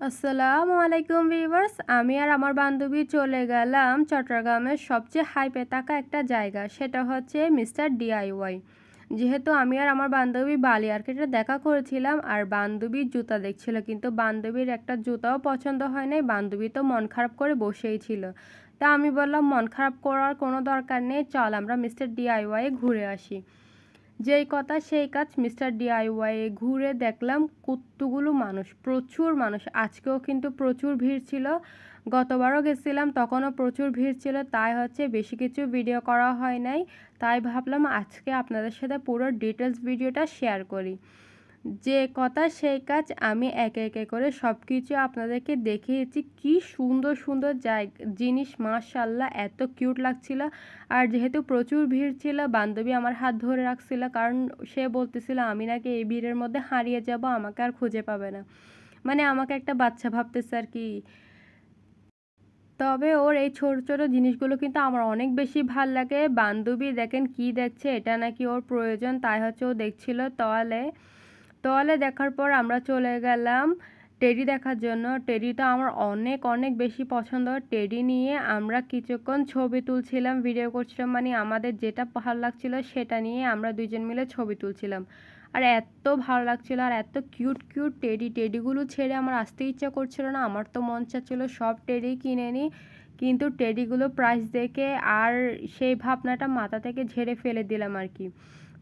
আসসালামু আলাইকুম ভিউয়ার্স, আমি আর আমার বান্ধবী চলে গেলাম চট্টগ্রামের সবচেয়ে হাইপে থাকা একটা জায়গা, সেটা হচ্ছে মিস্টার ডিআইওয়াই। যেহেতু আমি আর আমার বান্ধবী বালি আর্কেটে দেখা করেছিলাম আর বান্ধবীর জুতা দেখছিল, কিন্তু বান্ধবীর একটা জুতাও পছন্দ হয় নাই। বান্ধবী তো মন খারাপ করে বসেই ছিল। তা আমি বললাম মন খারাপ করার কোনো দরকার নেই, চল আমরা মিস্টার ডিআইওয়াই ঘুরে আসি। যেই কথা সেই কাজ, মিস্টার ডিআইওয়াই ঘুরে দেখলাম কতগুলো মানুষ, প্রচুর মানুষ। আজকেও কিন্তু প্রচুর ভিড় ছিল, গতবারও গেছিলাম তখনও প্রচুর ভিড় ছিল। তাই হচ্ছে বেশি কিছু ভিডিও করা হয় নাই, তাই ভাবলাম আজকে আপনাদের সাথে পুরো ডিটেলস ভিডিওটা শেয়ার করি। যে কথা সেই কাজ, আমি একে একে করে সব কিছু আপনাদেরকে দেখিয়েছি। কি সুন্দর সুন্দর জিনিস, মাশাআল্লাহ এত কিউট লাগছিল। আর যেহেতু প্রচুর ভিড় ছিল, বান্ধবী আমার হাত ধরে রাখছিল, কারণ সে বলতেছিল আমি নাকি এই ভিড়ের মধ্যে হারিয়ে যাব, আমাকে আর খুঁজে পাবে না। মানে আমাকে একটা বাচ্চা ভাবতেছে আর কি। তবে ওর এই ছোট ছোট জিনিসগুলো কিন্তু আমার অনেক বেশি ভাল লাগে। বান্ধবী দেখেন কি দেখছে, এটা নাকি ওর প্রয়োজন, তাই হচ্ছে ও দেখছিল তোয়ালে। তোয়ালে দেখার পর আমরা চলে গেলাম টেডি দেখার জন্য। টেডি তো আমার অনেক অনেক বেশি পছন্দ। টেডি নিয়ে আমরা কিছুক্ষণ ছবি তুলছিলাম, ভিডিও করছিলাম, মানে আমাদের যেটা ভালো লাগছিল সেটা নিয়ে আমরা দুজন মিলে ছবি তুলছিলাম। আর এত ভালো লাগছিল, আর এত কিউট কিউট টেডিগুলো ছেড়ে আমার আসতে ইচ্ছা করছিল না। আমার তো মন চাচ্ছিল সব টেডি কিনে নিই, কিন্তু টেডিগুলো প্রাইস দেখে আর সেই ভাবনাটা মাথা থেকে ঝেড়ে ফেলে দিলাম আর কি।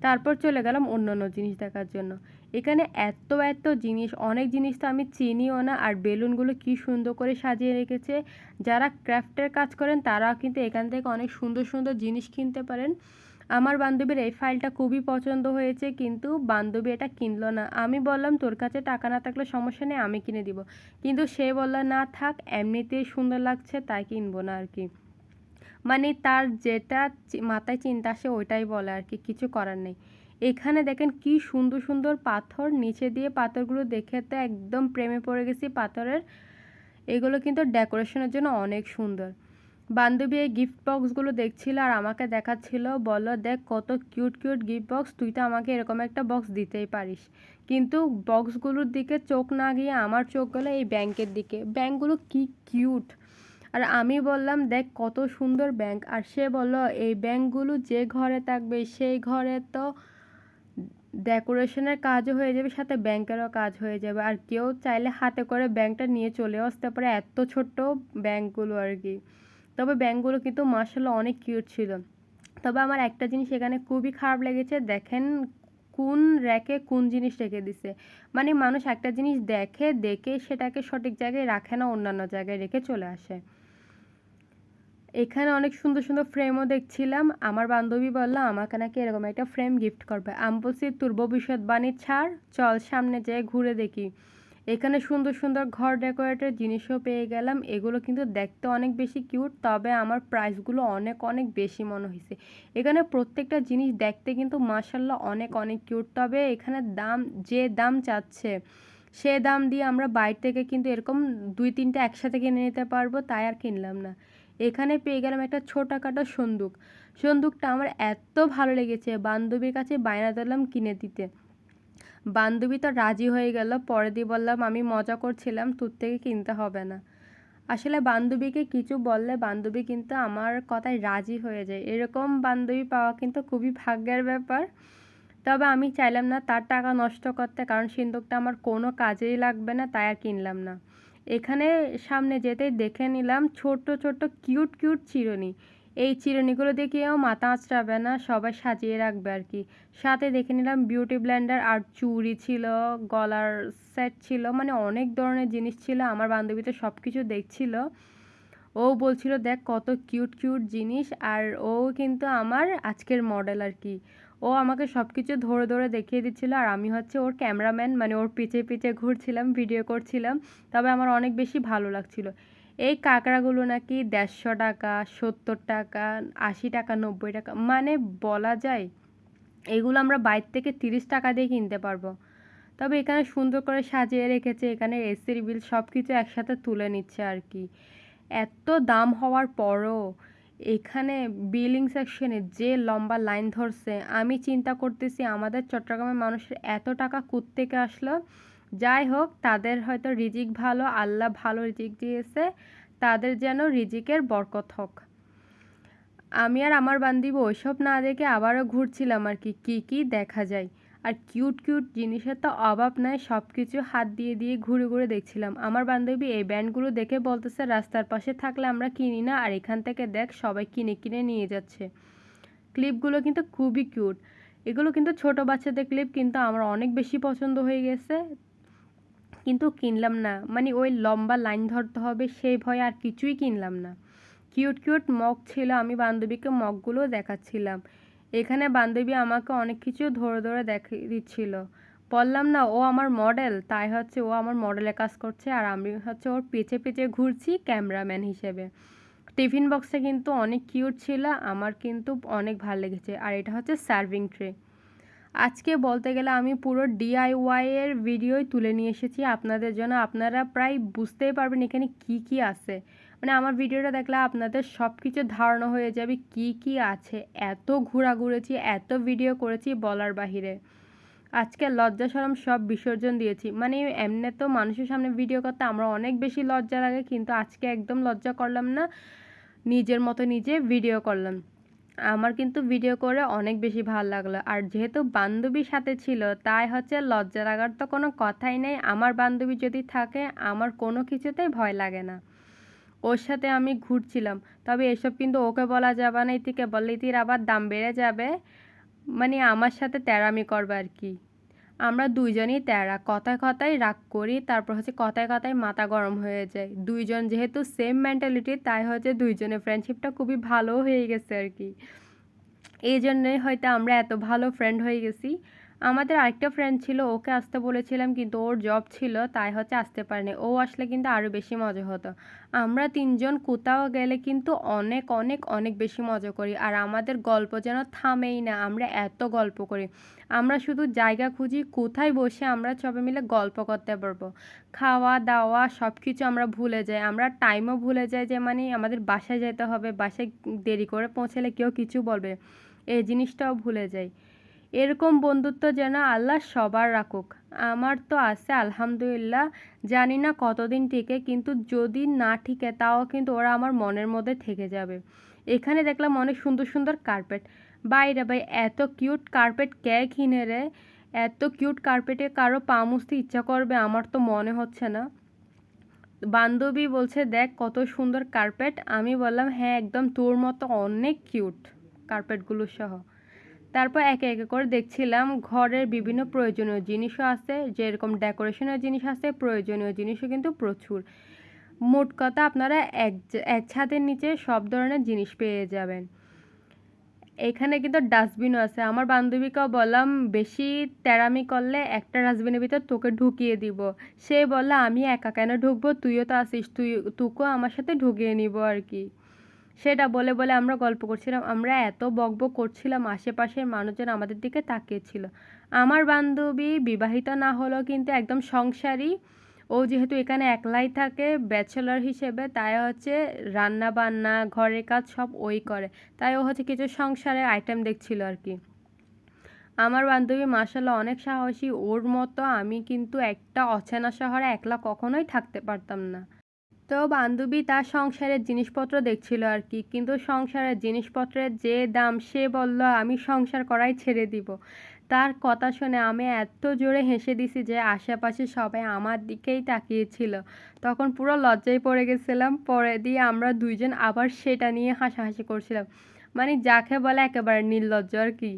তারপর চলে গেলাম অন্যান্য জিনিস দেখার জন্য। এখানে এত এত জিনিস, অনেক জিনিস তো আমি চিনিও না। আর বেলুনগুলো কি সুন্দর করে সাজিয়ে রেখেছে। যারা ক্রাফটের কাজ করেন তারাও কিন্তু এখান থেকে অনেক সুন্দর সুন্দর জিনিস কিনতে পারেন। আমার বান্ধবীর এই ফাইলটা খুবই পছন্দ হয়েছে, কিন্তু বান্ধবী এটা কিনলো না। আমি বললাম তোর কাছে টাকা না থাকলে সমস্যা নেই, আমি কিনে দিব। কিন্তু সে বলল না থাক, এমনিতেই সুন্দর লাগছে তাই কিনবো না আর কি। মানে তার যেটা মাথায় চিন্তা আসে ওইটাই বলে আর কি, কিছু করার নেই। এখানে দেখেন কি সুন্দর সুন্দর পাথর, নিচে দিয়ে পাথরগুলো দেখে তো একদম প্রেমে পড়ে গেছি পাথরের। এগুলো কিন্তু ডেকোরেশনের জন্য অনেক সুন্দর। বান্ধবী এই গিফট বক্সগুলো দেখছিল আর আমাকে দেখাচ্ছিল, বলল দেখ কত কিউট কিউট গিফট বক্স, তুই তো আমাকে এরকম একটা বক্স দিতেই পারিস। কিন্তু বক্সগুলোর দিকে চোখ না গিয়ে আমার চোখ গেলো এই ব্যাংকের দিকে। ব্যাংকগুলো কি কিউট। আর আমি বললাম দেখ কত সুন্দর ব্যাংক, আর সে বলল এই ব্যাংকগুলো যে ঘরে থাকবে সেই ঘরে তো ডেকোরেশনের কাজও হয়ে যাবে, সাথে ব্যাংকেরও কাজ হয়ে যাবে। আর কেউ চাইলে হাতে করে ব্যাংকটা নিয়ে চলেও আসতে পারে, এত ছোট্ট ব্যাংকগুলো আর কি। তবে ব্যাংকগুলো কিন্তু মার্শাল্লাহ অনেক কিউট ছিল। তবে আমার একটা জিনিস এখানে খুবই খারাপ লেগেছে, দেখেন কোন র্যাকে কোন জিনিস রেখে দিছে। মানে মানুষ একটা জিনিস দেখে দেখে সেটাকে সঠিক জায়গায় রাখে না, অন্যান্য জায়গায় রেখে চলে আসে। এখানে অনেক সুন্দর সুন্দর ফ্রেমও দেখছিলাম। আমার বান্ধবী বলল আমাকে নাকি এরকম একটা ফ্রেম গিফট করবে। আমি বলছি তোর ভবিষ্যৎবাণী ছাড়, চল সামনে যেয়ে ঘুরে দেখি। এখানে সুন্দর সুন্দর ঘর ডেকোরেটের জিনিসও পেয়ে গেলাম। এগুলো কিন্তু দেখতে অনেক বেশি কিউট, তবে আমার প্রাইসগুলো অনেক অনেক বেশি মনে হয়েছে। এখানে প্রত্যেকটা জিনিস দেখতে কিন্তু মাশাল্লাহ অনেক অনেক কিউট, তবে এখানে দাম, যে দাম চাচ্ছে সে দাম দিয়ে আমরা বাইরে থেকে কিন্তু এরকম দুই তিনটা একসাথে কিনে নিতে পারবো, তাই আর কিনলাম না। এখানে পেয়ে গেলাম একটা ছোটখাটো সন্দুক। সন্দুকটা আমার এত ভালো লেগেছে, বান্ধবীর কাছে বায়না ধরলাম কিনে দিতে। বান্ধবী তো রাজি হয়ে গেল। পরে দিয়ে বললাম আমি মজা করছিলাম, তোর থেকে কিনতে হবে না। আসলে বান্ধবীকে কিছু বললে বান্ধবী কিন্তু আমার কথায় রাজি হয়ে যায়, এরকম বান্ধবী পাওয়া কিন্তু খুবই ভাগ্যের ব্যাপার। তবে আমি চাইলাম না তার টাকা নষ্ট করতে, কারণ সিন্দুকটা আমার কোনো কাজেই লাগবে না, তাই আর কিনলাম না। এখানে সামনে যেতেই দেখে নিলাম ছোট ছোট কিউট কিউট চিরুনি। এই চিরুনিগুলো দেখেও মাথা আঁচড়াবে না, সবাই সাজিয়ে রাখবে আর কি। সাথে দেখে নিলাম বিউটি ব্লেন্ডার, আর চুড়ি ছিল, গলার সেট ছিল, মানে অনেক ধরনের জিনিস ছিল। আমার বান্ধবী তো সব কিছু দেখছিল, ও বলছিল দেখ কত কিউট কিউট জিনিস। আর ও কিন্তু আমার আজকের মডেল আর কি। ও আমাকে সব কিছু ধরে ধরে দেখিয়ে দিচ্ছিল, আর আমি হচ্ছে ওর ক্যামেরাম্যান, মানে ওর পিছে পিছে ঘুরছিলাম, ভিডিও করছিলাম। তবে আমার অনেক বেশি ভালো লাগছিল। এই কাঁকড়াগুলো নাকি 150 টাকা, 70 টাকা, 80 টাকা, 90 টাকা, মানে বলা যায় এগুলো আমরা বাইরে থেকে 30 টাকা দিয়ে কিনতে পারবো। তবে এখানে সুন্দর করে সাজিয়ে রেখেছে, এখানে এসির বিল সব কিছু একসাথে তুলে নিচ্ছে আর কি। এত দাম হওয়ার পরও এখানে বিলিং সেকশনে যে লম্বা লাইন ধরছে, আমি চিন্তা করতেছি আমাদের চট্টগ্রামের মানুষের এত টাকা কোত্থেকে আসলো। যাই হোক, তাদের হয়তো রিজিক ভালো, আল্লাহ ভালো রিজিক দিয়েছে, তাদের যেন রিজিকের বরকত হোক। আমি আর আমার বান্ধবী ওইসব না দেখে আবারও ঘুরছিলাম আর কি, কী দেখা যায়। আর কিউট কিউট জিনিসের তো অভাব নাই, সব কিছু হাত দিয়ে দিয়ে ঘুরে ঘুরে দেখছিলাম। আমার বান্ধবী এই ব্যান্ডগুলো দেখে বলতেছে রাস্তার পাশে থাকলে আমরা কিনি না, আর এখান থেকে দেখ সবাই কিনে কিনে নিয়ে যাচ্ছে। ক্লিপগুলো কিন্তু খুবই কিউট, এগুলো কিন্তু ছোট বাচ্চাদের ক্লিপ, কিন্তু আমার অনেক বেশি পছন্দ হয়ে গেছে, কিন্তু কিনলাম না। মানে ওই লম্বা লাইন ধরতে হবে সেই ভয়ে আর কিছুই কিনলাম না। কিউট কিউট মগ ছিল, আমি বান্ধবীকে মগগুলো দেখাচ্ছিলাম। এখানে বান্ধবী আমাকে অনেক কিছু ধরে ধরে দেখিয়ে দিচ্ছিল। বললাম না ও আমার মডেল, তাই হচ্ছে ও আমার মডেলের কাজ করছে, আর আমি হচ্ছে ওর পেছে পেছে ঘুরছি ক্যামেরাম্যান হিসেবে। টিফিন বক্সটা কিন্তু অনেক কিউট ছিল, আমার কিন্তু অনেক ভালো লেগেছে। আর এটা হচ্ছে সার্ভিং ট্রে। আজকে বলতে গেলে আমি পুরো ডিআইওয়াই এর ভিডিওই তুলে নিয়ে এসেছি আপনাদের জন্য। আপনারা প্রায় বুঝতেই পারবেন এখানে কি কি আছে। মানে আমার ভিডিওটা দেখলে আপনাদের সব কিছু ধারণা হয়ে যাবে কি কি আছে। এত ঘোরাঘুরেছি, এত ভিডিও করেছি বলার বাহিরে। আজকে লজ্জা শরম সব বিসর্জন দিয়েছি। মানে এমনি তো মানুষের সামনে ভিডিও করতে আমরা অনেক বেশি লজ্জা লাগে, কিন্তু আজকে একদম লজ্জা করলাম না, নিজের মতো নিজে ভিডিও করলাম। আমার কিন্তু ভিডিও করে অনেক বেশি ভালো লাগলো। আর যেহেতু বান্ধবীর সাথে ছিল, তাই হচ্ছে লজ্জা লাগার তো কোনো কথাই নেই। আমার বান্ধবী যদি থাকে আমার কোনো কিছুতেই ভয় লাগে না। ওর সাথে আমি ঘুরছিলাম। তবে এসব কিন্তু ওকে বলা যাবে না, এটিকে বললে এটির আবার দাম বেড়ে যাবে। মানে আমার সাথে তেড়ামি করবে আর কি। আমরা দুইজনই তেড়া, কথায় কথায় রাগ করি, তারপর হচ্ছে কথায় কথায় মাথা গরম হয়ে যায়। দুইজন যেহেতু সেম মেন্টালিটি, তাই হচ্ছে দুইজনের ফ্রেন্ডশিপটা খুবই ভালো হয়ে গেছে আর কি। এই জন্যই হয়তো আমরা এত ভালো ফ্রেন্ড হয়ে গেছি। আমাদের আরেকটা ফ্রেন্ড ছিল, ওকে আসতে বলেছিলাম কিন্তু ওর জব ছিল, তাই হচ্ছে আসতে পারেনি। ও আসলে কিন্তু আরও বেশি মজা হতো। আমরা তিনজন কোথাও গেলে কিন্তু অনেক অনেক অনেক বেশি মজা করি, আর আমাদের গল্প যেন থামেই না, আমরা এত গল্প করি। আমরা শুধু জায়গা খুঁজি কোথায় বসে আমরা সবাই মিলে গল্প করতে পারবো। খাওয়া দাওয়া সব কিছু আমরা ভুলে যাই, আমরা টাইমও ভুলে যাই যে মানে আমাদের বাসায় যেতে হবে, বাসায় দেরি করে পৌঁছালে কেউ কিছু বলবে, এই জিনিসটাও ভুলে যাই। এরকম বন্ধুত্ব যেন আল্লাহ সবার রাখুক। আমার তো আছে আলহামদুলিল্লাহ, জানি না কতদিন টিকে, কিন্তু যদি না টিকে তাও কিন্তু ওরা আমার মনের মধ্যে থেকে যাবে। এখানে দেখলাম অনেক সুন্দর সুন্দর কার্পেট। বাইরে ভাই এত কিউট কার্পেট কে কিনে রে? এত কিউট কার্পেটে কারো পা মুছতে ইচ্ছা করবে? আমার তো মনে হচ্ছে না। বান্ধবী বলছে দেখ কত সুন্দর কার্পেট, আমি বললাম হ্যাঁ একদম তোর মতো অনেক কিউট কার্পেটগুলো সহ। তারপর একে একে করে দেখছিলাম, ঘরের বিভিন্ন প্রয়োজনীয় জিনিসও আছে, যেরকম ডেকোরেশনের জিনিস আছে, প্রয়োজনীয় জিনিসও কিন্তু প্রচুর। মোট কথা আপনারা এক ছাদের নিচে সব ধরনের জিনিস পেয়ে যাবেন। এখানে কিন্তু ডাস্টবিনও আছে। আমার বান্ধবীকেও বললাম বেশি তেড়ামি করলে একটা ডাস্টবিনের ভিতর তোকে ঢুকিয়ে দিব। সে বলল আমি একা কেন ঢুকবো, তুইও তো আসিস, তোকেও আমার সাথে ঢুকিয়ে নিব আর কি। সেটা বলে বলে আমরা গল্প করছিলাম, আমরা এত বকবক করছিলাম, আশেপাশের মানুষজন আমাদের দিকে তাকিয়েছিল। আমার বান্ধবী বিবাহিতা না হলেও কিন্তু একদম সংসারী। ও যেহেতু এখানে একলাই থাকে ব্যাচেলর হিসেবে, তাই হচ্ছে রান্না বান্না ঘরের কাজ সব ওই করে, তাই ও হচ্ছে কিছু সংসারের আইটেম দেখছিল আর কি। আমার বান্ধবী মাশাআল্লাহ অনেক সাহসী, ওর মতো আমি কিন্তু একটা অচেনা শহরে একলা কখনোই থাকতে পারতাম না। তো বান্ধবী তার সংসারের জিনিসপত্র দেখছিল আর কি, কিন্তু সংসারের জিনিসপত্রের যে দাম, সে বলল আমি সংসার করাই ছেড়ে দিব। তার কথা শুনে আমি এত জোরে হেসে দিছি যে আশেপাশে সবাই আমার দিকেই তাকিয়েছিল। তখন পুরো লজ্জায় পড়ে গেছিলাম, পরে দিয়ে আমরা দুইজন আবার সেটা নিয়ে হাসাহাসি করছিলাম। মানে যাকে বলে একেবারে নির্লজ্জ আর কি।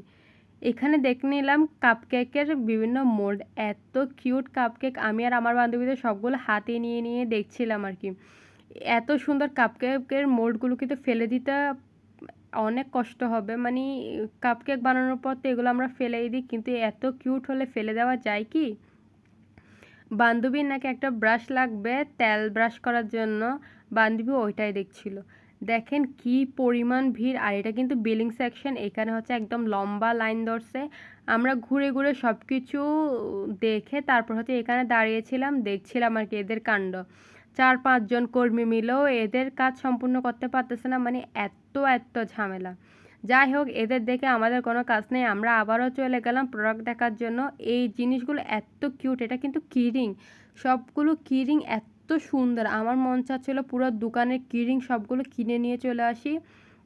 এখানে দেখে নিলাম কাপকেকের বিভিন্ন মোল্ড, এত কিউট কাপকেক, আমি আর আমার বান্ধবীদের সবগুলো হাতে নিয়ে নিয়ে দেখছিলাম আর কি। এত সুন্দর কাপকেকের মোল্ডগুলো কিন্তু ফেলে দিতে অনেক কষ্ট হবে, মানে কাপকেক বানানোর পর তো এগুলো আমরা ফেলেই দিই, কিন্তু এত কিউট হলে ফেলে দেওয়া যায় কি? বান্ধবীর নাকি একটা ব্রাশ লাগবে তেল ব্রাশ করার জন্য, বান্ধবী ওইটাই দেখছিল। দেখেন কি পরিমাণ ভিড়, আর এটা কিন্তু বিলিং সেকশন, এখানে হচ্ছে একদম লম্বা লাইন ধরছে। আমরা ঘুরে ঘুরে সব কিছু দেখে তারপর হচ্ছে এখানে দাঁড়িয়েছিলাম, দেখছিলাম আর কি এদের কাণ্ড। 4-5 জন কর্মী মিলেও এদের কাজ সম্পূর্ণ করতে পারতেছে না, মানে এত এত ঝামেলা। যাই হোক, এদের দেখে আমাদের কোনো কাজ নেই, আমরা আবারও চলে গেলাম প্রোডাক্ট দেখার জন্য। এই জিনিসগুলো এত কিউট, এটা কিন্তু কিরিং, সবগুলো কিরিং এত সুন্দর, আমার মন চাচ্ছিল পুরো দোকানের কিরিং সবগুলো কিনে নিয়ে চলে আসি,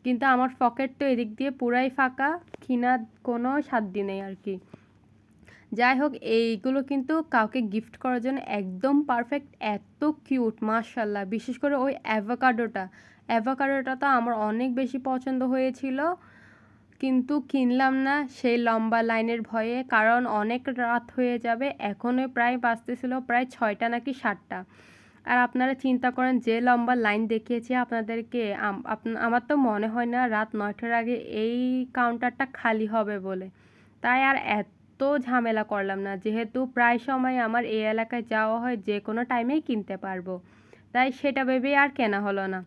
কিন্তু আমার পকেট তো এদিক দিয়ে পুরাই ফাঁকা, কেনার কোনো সাধ্য নেই আর কি। যাই হোক, এইগুলো কিন্তু কাউকে গিফট করার জন্য একদম পারফেক্ট, এত কিউট মাশাল্লাহ। বিশেষ করে ওই অ্যাভোকাডোটা তো আমার অনেক বেশি পছন্দ হয়েছিল, কিন্তু কিনলাম না সেই লম্বা লাইনের ভয়ে, কারণ অনেক রাত হয়ে যাবে, এখনও প্রায় বাজতেছিল প্রায় 6টা নাকি 7টা। আর আপনারা চিন্তা করেন, যে লম্বা লাইন দেখিয়েছি আপনাদেরকে, আমার তো মনে হয় না রাত 9টার আগে এই কাউন্টারটা খালি হবে বলে। তাই আর এত ঝামেলা করলাম না, যেহেতু প্রায় সময় আমার এই এলাকায় যাওয়া হয়, যে কোনো টাইমেই কিনতে পারবো, তাই সেটা ভেবেই আর কেনা হলো না।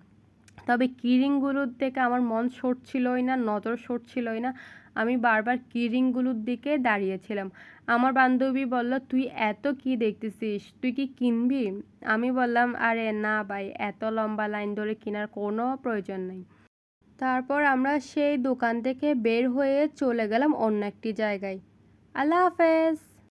তবে কিরিংগুলোর দিকে আমার মন সরছিলই না, নজর সরছিলই না, আমি বারবার কিরিংগুলোর দিকে দাঁড়িয়েছিলাম। আমার বান্ধবী বলল, তুই এত কি দেখতেছিস, তুই কি কিনবি? আমি বললাম, আরে না ভাই, এত লম্বা লাইন ধরে কেনার কোনো প্রয়োজন নেই। তারপর আমরা সেই দোকান থেকে বের হয়ে চলে গেলাম অন্য একটি জায়গায়। আল্লাহ হাফেজ।